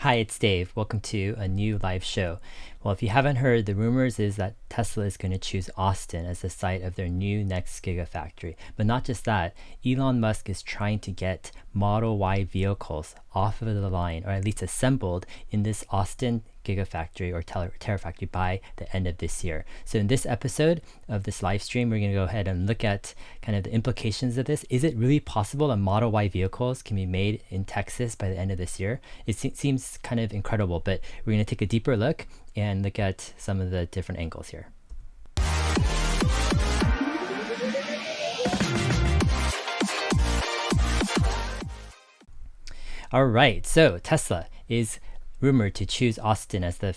Hi, it's Dave. Welcome to a new live show. Well, if you haven't heard, the rumors is that Tesla is going to choose Austin as the site of their new next Gigafactory. But not just that, Elon Musk is trying to get Model Y vehicles off of the line, or at least assembled in this Austin Gigafactory or Terafactory by the end of this year. So in this episode of this live stream, we're going to go ahead and look at kind of the implications of this. Is it really possible that Model Y vehicles can be made in Texas by the end of this year? It seems kind of incredible, but we're going to take a deeper look and look at some of the different angles here. All right, so Tesla is rumored to choose Austin as the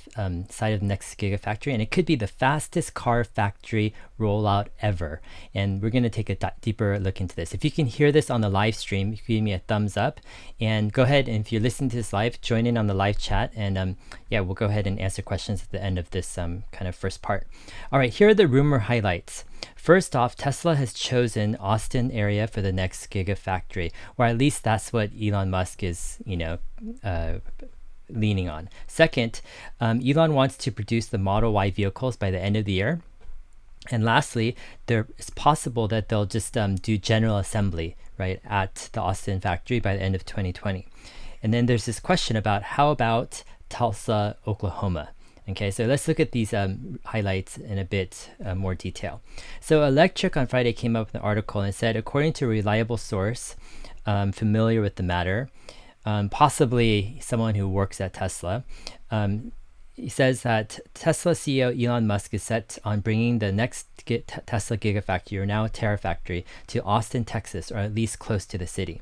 site of the next Gigafactory, and it could be the fastest car factory rollout ever. And we're going to take a deeper look into this. If you can hear this on the live stream, you can give me a thumbs up, and go ahead, and if you're listening to this live, join in on the live chat, and yeah, we'll go ahead and answer questions at the end of this kind of first part. All right, here are the rumor highlights. First off, Tesla has chosen Austin area for the next Gigafactory, or at least that's what Elon Musk is, leaning on. Second, Elon wants to produce the Model Y vehicles by the end of the year. And lastly, it's possible that they'll just do general assembly, right, at the Austin factory by the end of 2020. And then there's this question about how about Tulsa, Oklahoma? Okay, so let's look at these highlights in a bit more detail. So Electric on Friday came up with an article and said, according to a reliable source familiar with the matter, possibly someone who works at Tesla, he says that Tesla CEO Elon Musk is set on bringing the next Tesla Gigafactory, or now Terafactory, to Austin, Texas, or at least close to the city.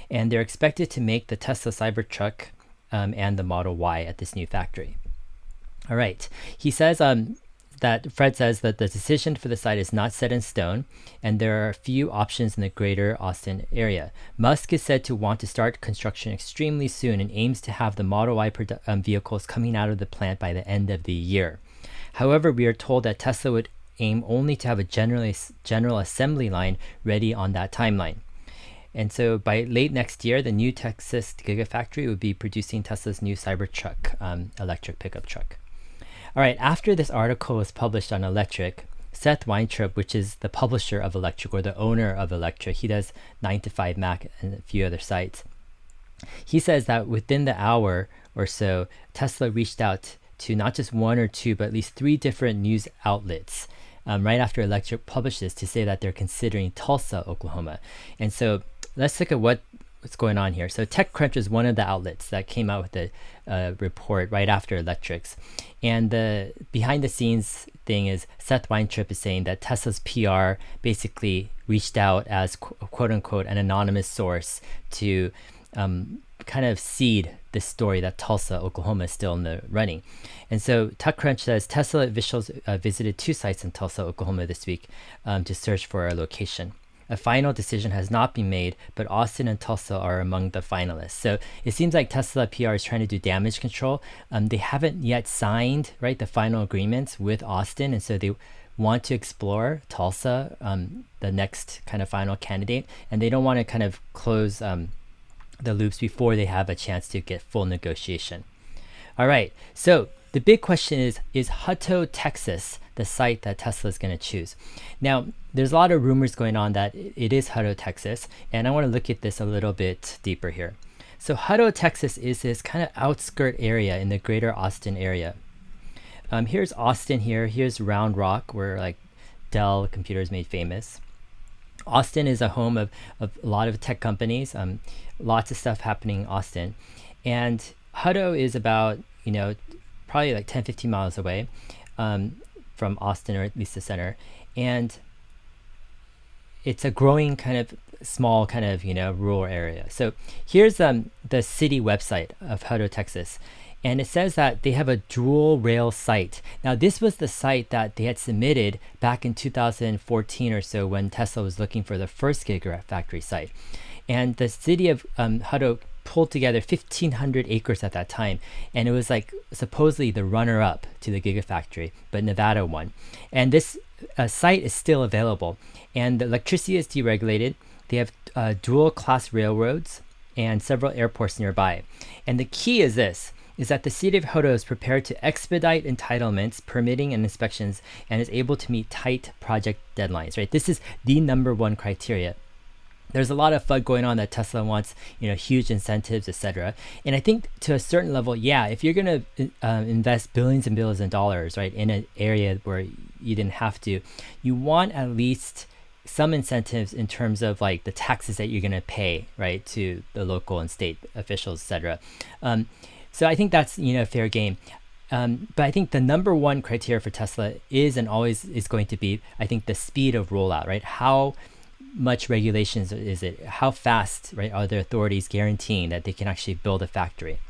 And they're expected to make the Tesla Cybertruck and the Model Y at this new factory. All right. He says that Fred says that the decision for the site is not set in stone, and there are a few options in the greater Austin area. Musk is said to want to start construction extremely soon and aims to have the Model Y vehicles coming out of the plant by the end of the year. However, we are told that Tesla would aim only to have a general assembly line ready on that timeline. And so by late next year, the new Texas Gigafactory would be producing Tesla's new Cybertruck electric pickup truck. All right, after this article was published on Electric, Seth Weintraub, which is the publisher of Electric, or the owner of Electric, he does 9to5 Mac and a few other sites. He says that within the hour or so, Tesla reached out to not just one or two, but at least three different news outlets right after Electric published this to say that they're considering Tulsa, Oklahoma. And so let's look at what's going on here. So TechCrunch is one of the outlets that came out with a report right after Electric's. And the behind the scenes thing is Seth Weintraub is saying that Tesla's PR basically reached out as quote unquote an anonymous source to kind of seed this story that Tulsa, Oklahoma is still in the running. And so TechCrunch says Tesla officials visited two sites in Tulsa, Oklahoma this week to search for a location. A final decision has not been made, but Austin and Tulsa are among the finalists. So it seems like Tesla PR is trying to do damage control. They haven't yet signed, right, the final agreements with Austin, and so they want to explore Tulsa, the next kind of final candidate, and they don't want to kind of close the loops before they have a chance to get full negotiation. All right, so the big question is Hutto, Texas, the site that Tesla is going to choose? Now, there's a lot of rumors going on that it is Hutto, Texas, and I want to look at this a little bit deeper here. So Hutto, Texas is this kind of outskirt area in the greater Austin area. Here's Austin here. Here's Round Rock, where like Dell computers made famous. Austin is a home of a lot of tech companies, lots of stuff happening in Austin. And Hutto is about, probably like 10-15 miles away from Austin, or at least the center. And it's a growing kind of small kind of, rural area. So here's the city website of Hutto, Texas. And it says that they have a dual rail site. Now, this was the site that they had submitted back in 2014 or so when Tesla was looking for the first Gigafactory site. And the city of Hutto pulled together 1,500 acres at that time. And it was like supposedly the runner-up to the Gigafactory, but Nevada won. And this site is still available. And the electricity is deregulated. They have dual-class railroads and several airports nearby. And the key is this. is that the city of Hutto is prepared to expedite entitlements, permitting, and inspections, and is able to meet tight project deadlines, right? This is the number one criteria. There's a lot of FUD going on that Tesla wants, huge incentives, etc. And I think to a certain level, yeah, if you're going to invest billions and billions of dollars, right, in an area where you didn't have to, you want at least some incentives in terms of like the taxes that you're going to pay, right, to the local and state officials, etc. So I think that's fair game. But I think the number one criteria for Tesla is and always is going to be, I think, the speed of rollout, right? How much regulations is it? How fast, right, are the authorities guaranteeing that they can actually build a factory?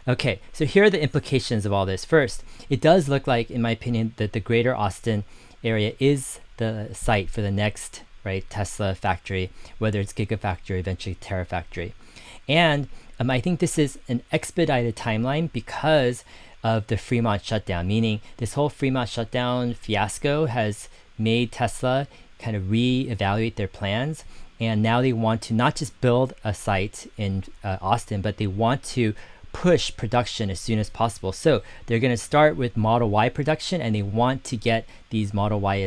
Okay, so here are the implications of all this. First, it does look like, in my opinion, that the greater Austin area is the site for the next, right, Tesla factory, whether it's Gigafactory, eventually Terafactory. And I think this is an expedited timeline because of the Fremont shutdown, meaning this whole Fremont shutdown fiasco has made Tesla kind of reevaluate their plans. And now they want to not just build a site in Austin, but they want to push production as soon as possible. So they're going to start with Model Y production, and they want to get these Model Y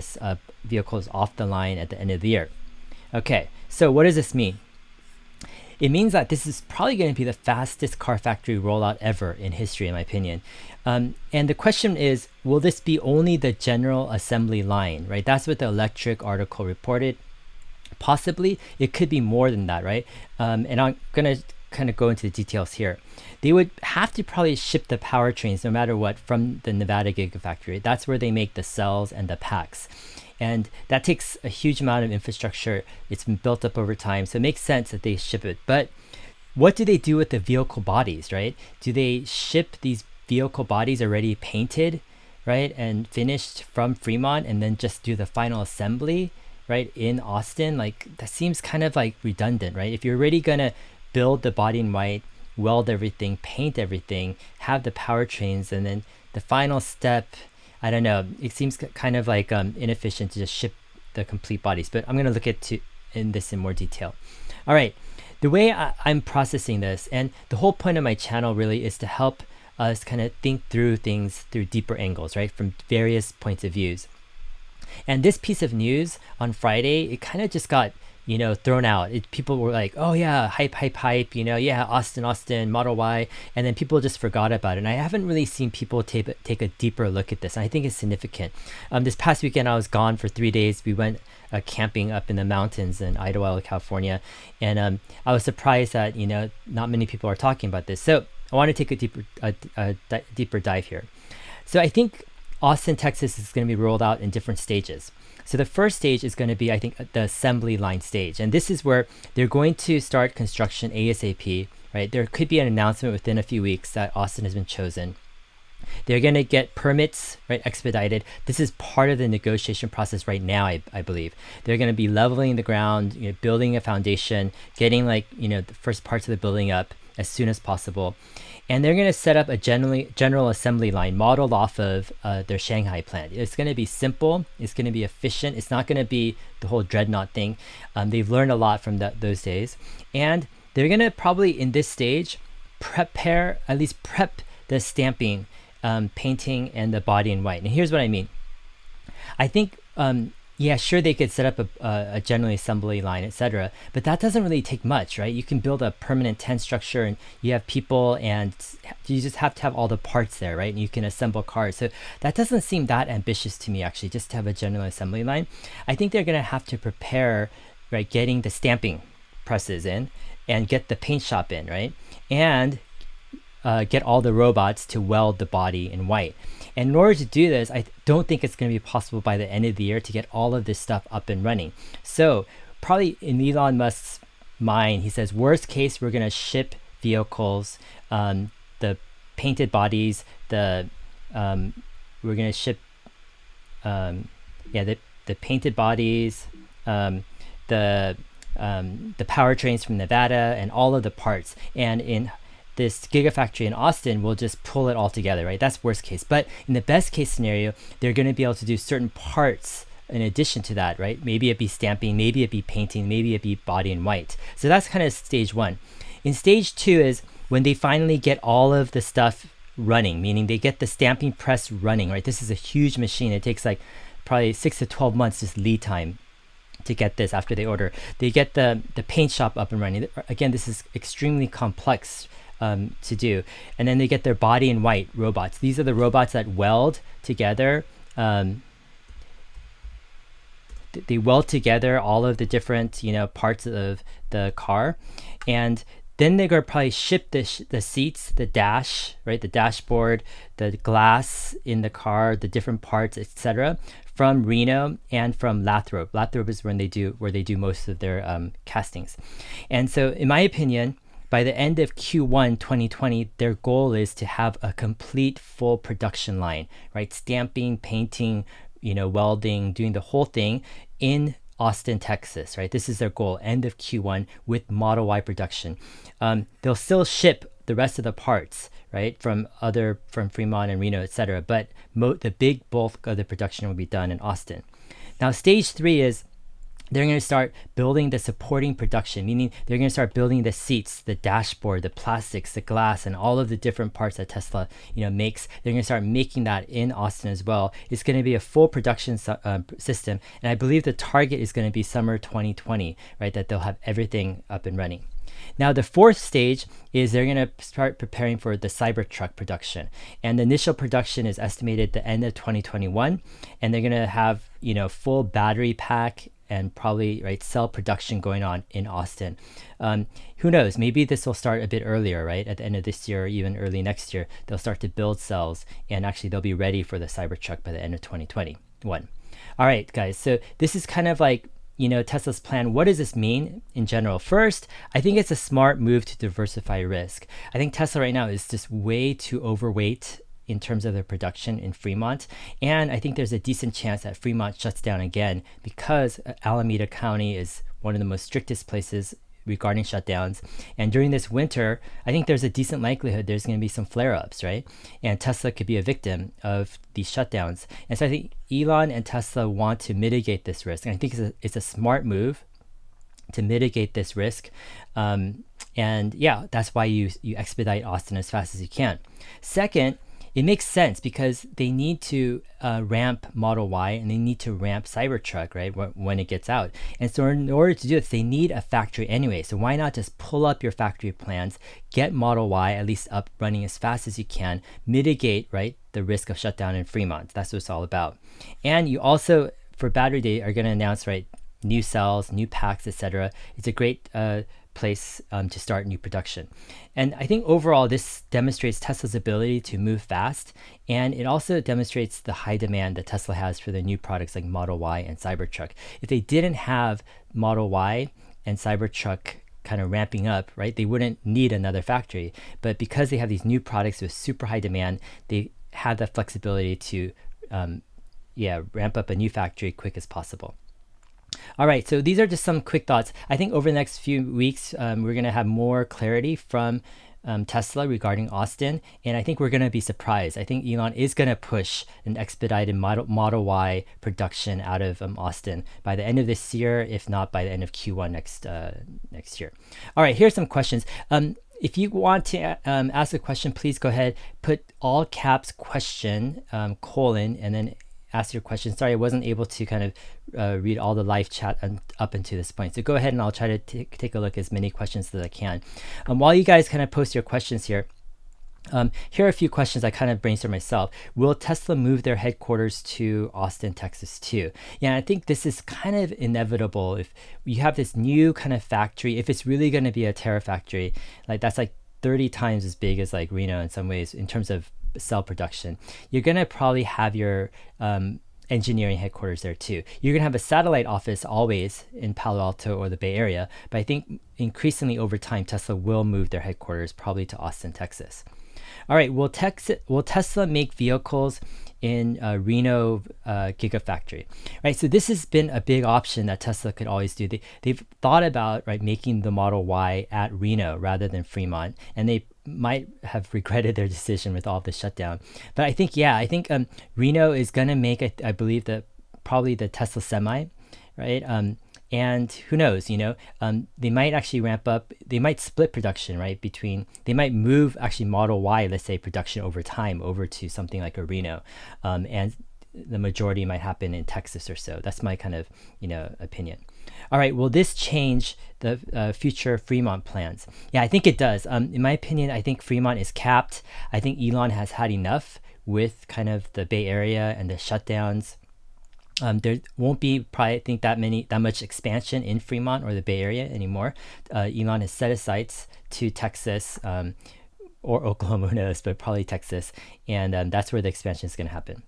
vehicles off the line at the end of the year. Okay, so what does this mean? It means that this is probably going to be the fastest car factory rollout ever in history, in my opinion. And the question is, will this be only the general assembly line, right? That's what the Electric article reported. Possibly, it could be more than that, right? And I'm going to kind of go into the details here. They would have to probably ship the powertrains, no matter what, from the Nevada Gigafactory. That's where they make the cells and the packs. And that takes a huge amount of infrastructure. It's been built up over time, so it makes sense that they ship it. But what do they do with the vehicle bodies, right? Do they ship these vehicle bodies already painted, right, and finished from Fremont, and then just do the final assembly, right, in Austin? Like, that seems kind of like redundant, right? If you're already gonna build the body in white, weld everything, paint everything, have the powertrains, and then the final step, I don't know, it seems kind of like inefficient to just ship the complete bodies. But I'm going to look at this in more detail. All right, the way I'm processing this, and the whole point of my channel really is to help us kind of think through things through deeper angles, right, from various points of views. And this piece of news on Friday, it kind of just got thrown out. People were like, oh yeah, hype, yeah, Austin, Model Y, and then people just forgot about it. And I haven't really seen people take a deeper look at this. And I think it's significant. This past weekend, I was gone for 3 days. We went camping up in the mountains in Idlewild, California, and I was surprised that not many people are talking about this. So I want to take a deeper dive here. So I think Austin, Texas is going to be rolled out in different stages. So the first stage is going to be, I think, the assembly line stage. And this is where they're going to start construction ASAP, right? There could be an announcement within a few weeks that Austin has been chosen. They're going to get permits, right, expedited. This is part of the negotiation process right now, I believe. They're going to be leveling the ground, building a foundation, getting the first parts of the building up as soon as possible. And they're going to set up a general assembly line modeled off of their Shanghai plant. It's going to be simple. It's going to be efficient. It's not going to be the whole dreadnought thing. They've learned a lot from those days. And they're going to probably, in this stage, prep the stamping, painting, and the body in white. And here's what I mean. I think, yeah, sure, they could set up a general assembly line, etc. But that doesn't really take much, right? You can build a permanent tent structure, and you have people, and you just have to have all the parts there, right? And you can assemble cars. So that doesn't seem that ambitious to me, actually, just to have a general assembly line. I think they're going to have to prepare, right, getting the stamping presses in, and get the paint shop in, right? And get all the robots to weld the body in white. And in order to do this, I don't think it's going to be possible by the end of the year to get all of this stuff up and running. So probably in Elon Musk's mind, he says, worst case, we're going to ship vehicles, the painted bodies, we're going to ship, the painted bodies, the powertrains from Nevada, and all of the parts. And in this Gigafactory in Austin will just pull it all together, right? That's worst case. But in the best case scenario, they're going to be able to do certain parts in addition to that, right? Maybe it be stamping, maybe it be painting, maybe it be body in white. So that's kind of stage one. In stage 2 is when they finally get all of the stuff running, meaning they get the stamping press running, right? This is a huge machine. It takes like probably 6 to 12 months just lead time to get this after they order. They get the paint shop up and running. Again, this is extremely complex to do. And then they get their body in white robots. These are the robots that weld together. They weld together all of the different, parts of the car. And then they're going to probably ship the seats, the dash, right? The dashboard, the glass in the car, the different parts, etc., from Reno and from Lathrop. Lathrop is where they do most of their castings. And so, in my opinion, by the end of Q1 2020, their goal is to have a complete full production line, right? Stamping, painting, welding, doing the whole thing in Austin, Texas, right? This is their goal, end of Q1 with Model Y production. They'll still ship the rest of the parts, right, from Fremont and Reno, etc. But the big bulk of the production will be done in Austin. Now, stage 3 is they're going to start building the supporting production, meaning they're going to start building the seats, the dashboard, the plastics, the glass, and all of the different parts that Tesla, makes. They're going to start making that in Austin as well. It's going to be a full production system, and I believe the target is going to be summer 2020, right? That they'll have everything up and running. Now, the 4th stage is they're going to start preparing for the Cybertruck production, and the initial production is estimated the end of 2021, and they're going to have full battery pack and probably cell production going on in Austin. Who knows? Maybe this will start a bit earlier, right? At the end of this year or even early next year, they'll start to build cells, and actually they'll be ready for the Cybertruck by the end of 2021. All right, guys. So this is kind of like Tesla's plan. What does this mean in general? First, I think it's a smart move to diversify risk. I think Tesla right now is just way too overweight in terms of their production in Fremont. And I think there's a decent chance that Fremont shuts down again because Alameda County is one of the most strictest places regarding shutdowns. And during this winter, I think there's a decent likelihood there's going to be some flare-ups, right? And Tesla could be a victim of these shutdowns. And so I think Elon and Tesla want to mitigate this risk. And I think it's a smart move to mitigate this risk. And yeah, that's why you expedite Austin as fast as you can. Second, it makes sense because they need to ramp Model Y and they need to ramp Cybertruck, right, when it gets out. And so in order to do this, they need a factory anyway. So why not just pull up your factory plans, get Model Y at least up running as fast as you can, mitigate, right, the risk of shutdown in Fremont. That's what it's all about. And you also, for Battery Day, are going to announce, right, new cells, new packs, etc. It's a great place to start new production. And I think overall this demonstrates Tesla's ability to move fast, and it also demonstrates the high demand that Tesla has for their new products like Model Y and Cybertruck. If they didn't have Model Y and Cybertruck kind of ramping up, right, they wouldn't need another factory. But because they have these new products with super high demand, they have the flexibility to ramp up a new factory quick as possible. All right, so these are just some quick thoughts. I think over the next few weeks, we're going to have more clarity from Tesla regarding Austin, and I think we're going to be surprised. I think Elon is going to push an expedited Model Y production out of Austin by the end of this year, if not by the end of Q1 next year. All right, here's some questions. If you want to ask a question, please go ahead, put all caps question, colon, and then ask your question. Sorry, I wasn't able to kind of read all the live chat up until this point. So go ahead and I'll try to take a look at as many questions as I can. While you guys kind of post your questions here, here are a few questions I kind of brainstormed myself. Will Tesla move their headquarters to Austin, Texas too? Yeah, I think this is kind of inevitable. If you have this new kind of factory, if it's really going to be a Terafactory, that's like 30 times as big as like Reno in some ways in terms of cell production, you're going to probably have your engineering headquarters there too. You're going to have a satellite office always in Palo Alto or the Bay Area, but I think increasingly over time, Tesla will move their headquarters probably to Austin, Texas. All right, will Tesla make vehicles in Reno Gigafactory? Right, so this has been a big option that Tesla could always do. They've thought about making the Model Y at Reno rather than Fremont, and they might have regretted their decision with all of the shutdown. But I think Reno is going to make, I believe, probably the Tesla Semi, right? And who knows, they might actually ramp up, they might split production, right? They might move actually Model Y, let's say, production over time over to something like a Reno. And the majority might happen in Texas or so. That's my kind of, opinion. All right, will this change the future Fremont plans? Yeah, I think it does. In my opinion, I think Fremont is capped. I think Elon has had enough with kind of the Bay Area and the shutdowns. There won't be probably, I think, that much expansion in Fremont or the Bay Area anymore. Elon has set his sights to Texas or Oklahoma, who knows, but probably Texas, and that's where the expansion is going to happen.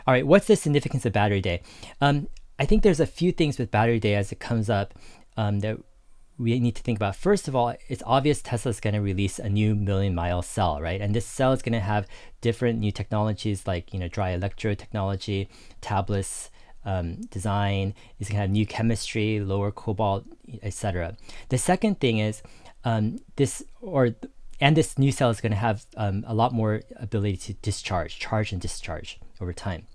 All right, what's the significance of Battery Day? I think there's a few things with Battery Day as it comes up that we need to think about. First of all, it's obvious Tesla's going to release a new million-mile cell, right? And this cell is going to have different new technologies like, dry electrode technology, tabless design. It's going to have new chemistry, lower cobalt, etc. The second thing is this new cell is going to have a lot more ability to charge and discharge over time.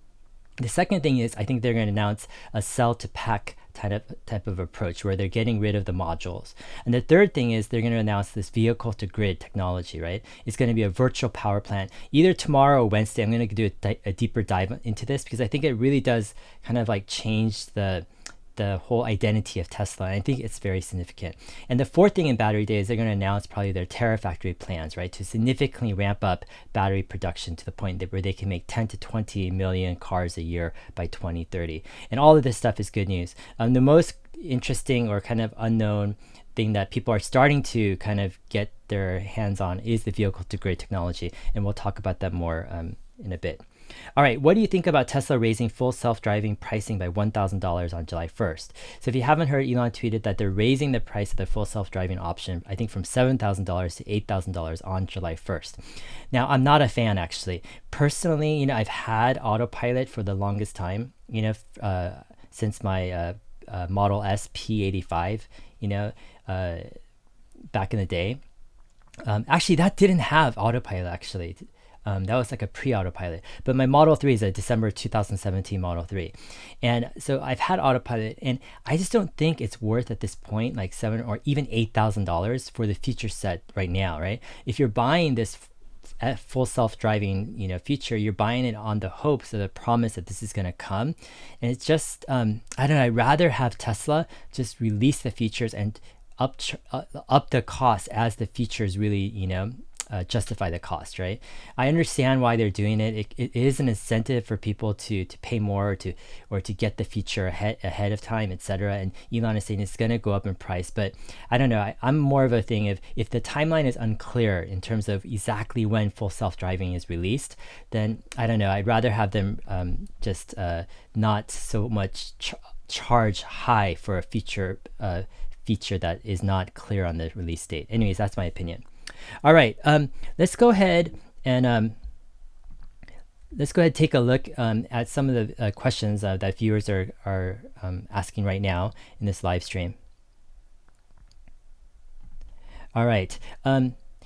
The second thing is I think they're going to announce a cell to pack type of approach where they're getting rid of the modules. And the third thing is they're going to announce this vehicle to grid technology, right? It's going to be a virtual power plant. Either tomorrow or Wednesday, I'm going to do a deeper dive into this because I think it really does kind of like change the whole identity of Tesla. And I think it's very significant. And the fourth thing in Battery Day is they're going to announce probably their Terafactory plans, right, to significantly ramp up battery production to the point where they can make 10 to 20 million cars a year by 2030. And all of this stuff is good news. The most interesting or kind of unknown thing that people are starting to kind of get their hands on is the vehicle to grid technology. And we'll talk about that more in a bit. All right, what do you think about Tesla raising full self-driving pricing by $1,000 on July 1st? So if you haven't heard, Elon tweeted that they're raising the price of the full self-driving option, I think from $7,000 to $8,000 on July 1st. Now, I'm not a fan, actually. Personally, I've had autopilot for the longest time, since my Model S P85, back in the day. Actually, that didn't have autopilot, actually. That was like a pre-autopilot. But my Model 3 is a December 2017 Model 3. And so I've had autopilot, and I just don't think it's worth at this point like $7,000 or even $8,000 for the feature set right now, right? If you're buying this full self-driving feature, you're buying it on the hopes of the promise that this is going to come. And it's just, I don't know, I'd rather have Tesla just release the features and up the cost as the features really, justify the cost, right? I understand why they're doing it. It is an incentive for people to pay more or to get the feature ahead of time, etc. And Elon is saying it's going to go up in price, but I don't know. I'm more of a thing of if the timeline is unclear in terms of exactly when full self-driving is released, then I don't know. I'd rather have them just not so much charge high for a feature that is not clear on the release date. Anyways, that's my opinion. All right, let's go ahead and take a look at some of the questions that viewers are asking right now in this live stream. All right,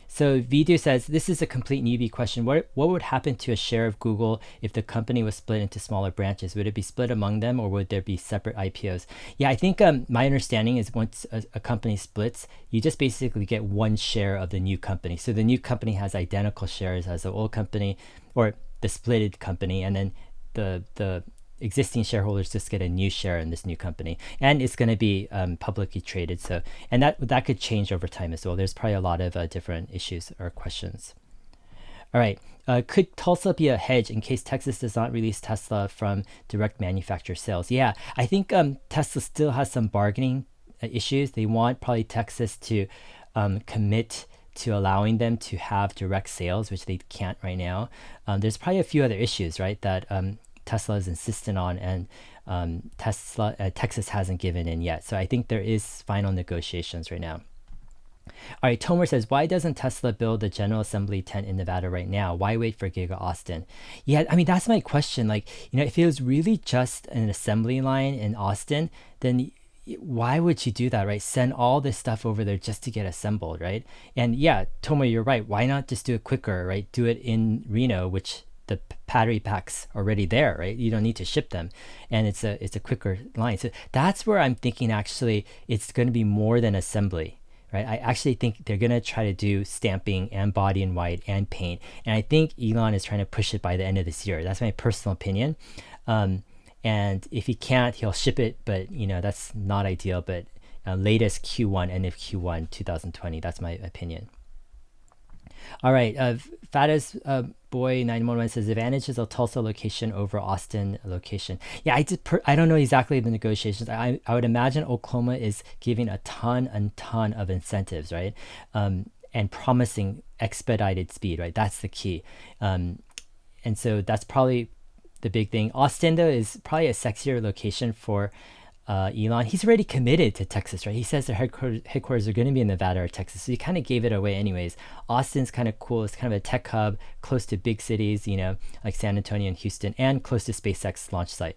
so Vidu says, this is a complete newbie question. What would happen to a share of Google if the company was split into smaller branches? Would it be split among them, or would there be separate IPOs? Yeah, I think my understanding is once a company splits, you just basically get one share of the new company. So the new company has identical shares as the old company or the splitted company, and then the existing shareholders just get a new share in this new company, and it's going to be publicly traded. So, and that could change over time as well. There's probably a lot of different issues or questions. All right, could Tulsa be a hedge in case Texas does not release Tesla from direct manufacturer sales? Yeah, I think Tesla still has some bargaining issues. They want probably Texas to commit to allowing them to have direct sales, which they can't right now. There's probably a few other issues, right, that Tesla is insistent on, and Texas hasn't given in yet. So I think there is final negotiations right now. All right, Tomer says, why doesn't Tesla build a General Assembly tent in Nevada right now? Why wait for Giga Austin? Yeah, I mean, that's my question. Like, if it was really just an assembly line in Austin, then why would you do that, right? Send all this stuff over there just to get assembled, right? And yeah, Tomer, you're right. Why not just do it quicker, right? Do it in Reno, which the battery packs already there, right? You don't need to ship them, and it's a quicker line. So that's where I'm thinking actually it's going to be more than assembly, right? I actually think they're going to try to do stamping and body in white and paint, and I think Elon is trying to push it by the end of this year. That's my personal opinion. And if he can't, he'll ship it, but that's not ideal. But latest Q1, end of Q1 2020. That's my opinion. All right, fattest boy 911 says advantages of Tulsa location over Austin location. Yeah, I don't know exactly the negotiations. I would imagine Oklahoma is giving a ton of incentives, right? And promising expedited speed, right? That's the key. And so that's probably the big thing. Austin though is probably a sexier location for Elon. He's already committed to Texas, right? He says their headquarters are going to be in Nevada or Texas, so he kind of gave it away anyways. Austin's kind of cool. It's kind of a tech hub, close to big cities, like San Antonio and Houston, and close to SpaceX launch site.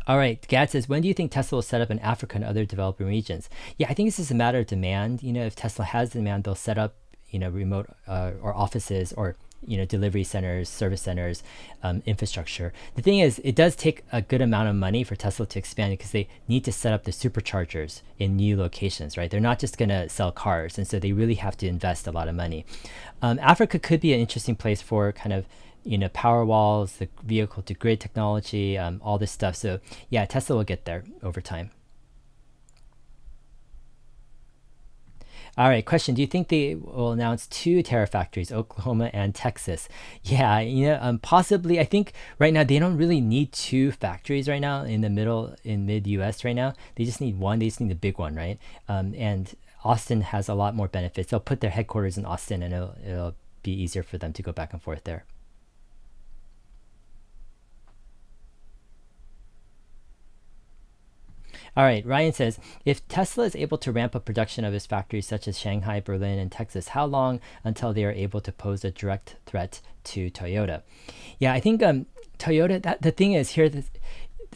All right, Gad says, when do you think Tesla will set up in Africa and other developing regions? Yeah, I think this is a matter of demand. If Tesla has demand, they'll set up, remote or offices or delivery centers, service centers, infrastructure. The thing is, it does take a good amount of money for Tesla to expand because they need to set up the superchargers in new locations, right? They're not just going to sell cars, and so they really have to invest a lot of money. Africa could be an interesting place for kind of power walls, the vehicle to grid technology, all this stuff. So yeah, Tesla will get there over time. All right, question. Do you think they will announce 2 Terafactories, Oklahoma and Texas? Yeah, possibly. I think right now they don't really need 2 factories right now in mid US right now. They just need one. They just need the big one, right? And Austin has a lot more benefits. They'll put their headquarters in Austin, and it'll be easier for them to go back and forth there. All right, Ryan says, if Tesla is able to ramp up production of its factories such as Shanghai, Berlin, and Texas, how long until they are able to pose a direct threat to Toyota? Yeah, I think Toyota, the thing is here,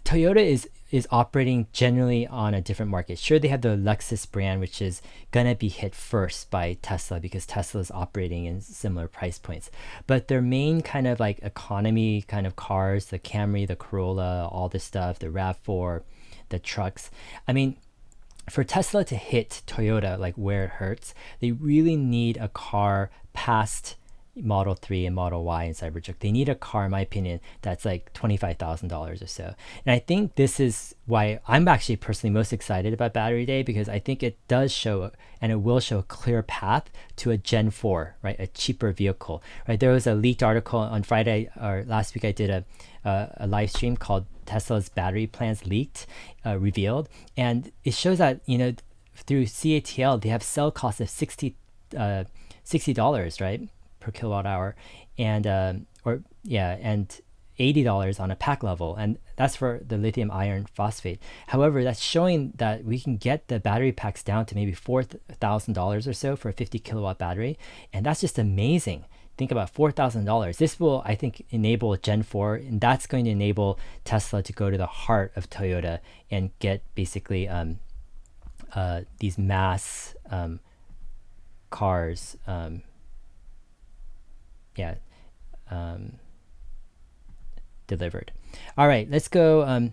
Toyota is operating generally on a different market. Sure, they have the Lexus brand, which is going to be hit first by Tesla because Tesla is operating in similar price points. But their main kind of like economy kind of cars, the Camry, the Corolla, all this stuff, the RAV4, the trucks. I mean, for Tesla to hit Toyota, like where it hurts, they really need a car past Model 3 and Model Y and Cybertruck. They need a car, in my opinion, that's like $25,000 or so. And I think this is why I'm actually personally most excited about Battery Day, because I think it does show, and it will show a clear path to a Gen 4, right? A cheaper vehicle, right? There was a leaked article on Friday, or last week I did a live stream called Tesla's Battery Plans Leaked, Revealed. And it shows that, through CATL, they have cell costs of $60, right? Per kilowatt hour, and and $80 on a pack level, and that's for the lithium iron phosphate. However, that's showing that we can get the battery packs down to maybe $4,000 or so for a 50 kilowatt battery, and that's just amazing. Think about $4,000. This will, I think, enable Gen 4, and that's going to enable Tesla to go to the heart of Toyota and get basically these mass cars. Delivered. All right, let's go.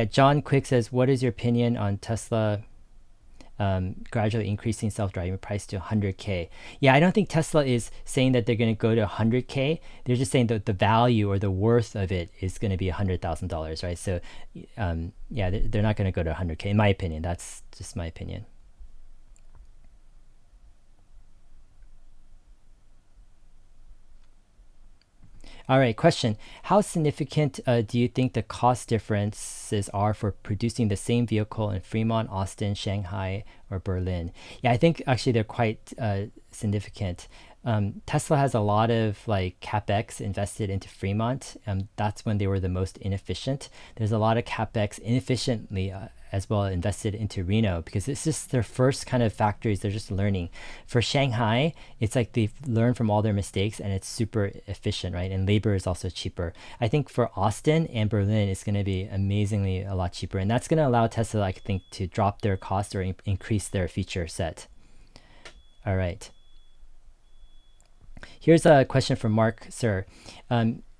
John Quick says, what is your opinion on Tesla gradually increasing self-driving price to 100K? Yeah, I don't think Tesla is saying that they're going to go to 100K. They're just saying that the value or the worth of it is going to be $100,000, right? So they're not going to go to 100K, in my opinion. That's just my opinion. All right, question. How significant do you think the cost differences are for producing the same vehicle in Fremont, Austin, Shanghai, or Berlin? Yeah, I think actually they're quite significant. Tesla has a lot of like CapEx invested into Fremont. That's when they were the most inefficient. There's a lot of CapEx inefficiently as well invested into Reno, because it's just their first kind of factories. They're just learning. For Shanghai, it's like they've learned from all their mistakes and it's super efficient, right? And labor is also cheaper. I think for Austin and Berlin, it's going to be amazingly a lot cheaper. And that's going to allow Tesla, I think, to drop their cost or increase their feature set. All right. Here's a question from Mark Sir.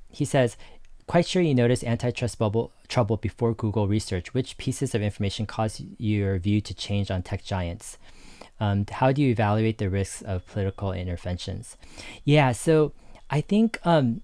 He says, quite sure you noticed antitrust bubble trouble before Google research. Which pieces of information caused your view to change on tech giants? How do you evaluate the risks of political interventions? Yeah, so I think the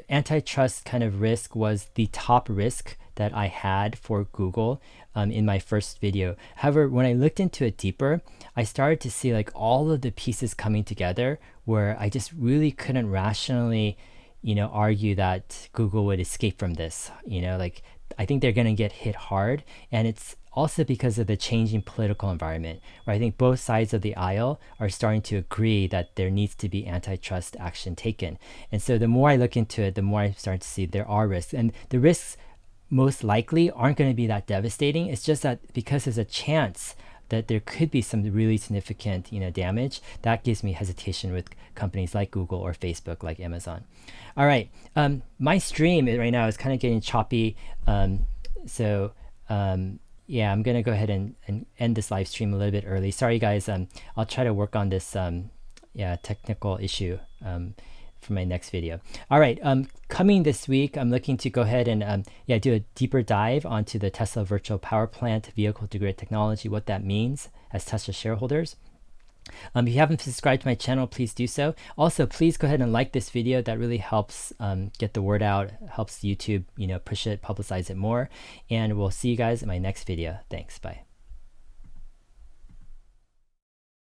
antitrust kind of risk was the top risk that I had for Google in my first video. However, when I looked into it deeper, I started to see like all of the pieces coming together where I just really couldn't rationally, argue that Google would escape from this. Like I think they're going to get hit hard, and it's also because of the changing political environment, where I think both sides of the aisle are starting to agree that there needs to be antitrust action taken. And so the more I look into it, the more I start to see there are risks. And the risks most likely aren't going to be that devastating. It's just that because there's a chance that there could be some really significant damage, that gives me hesitation with companies like Google or Facebook, like Amazon. All right, my stream right now is kind of getting choppy. Yeah, I'm gonna go ahead and end this live stream a little bit early. Sorry guys, I'll try to work on this technical issue for my next video. All right, coming this week, I'm looking to go ahead and do a deeper dive onto the Tesla virtual power plant vehicle to grid technology, what that means as Tesla shareholders. If you haven't subscribed to my channel, please do so. Also, please go ahead and like this video. That really helps get the word out, helps YouTube, push it, publicize it more. And we'll see you guys in my next video. Thanks, bye.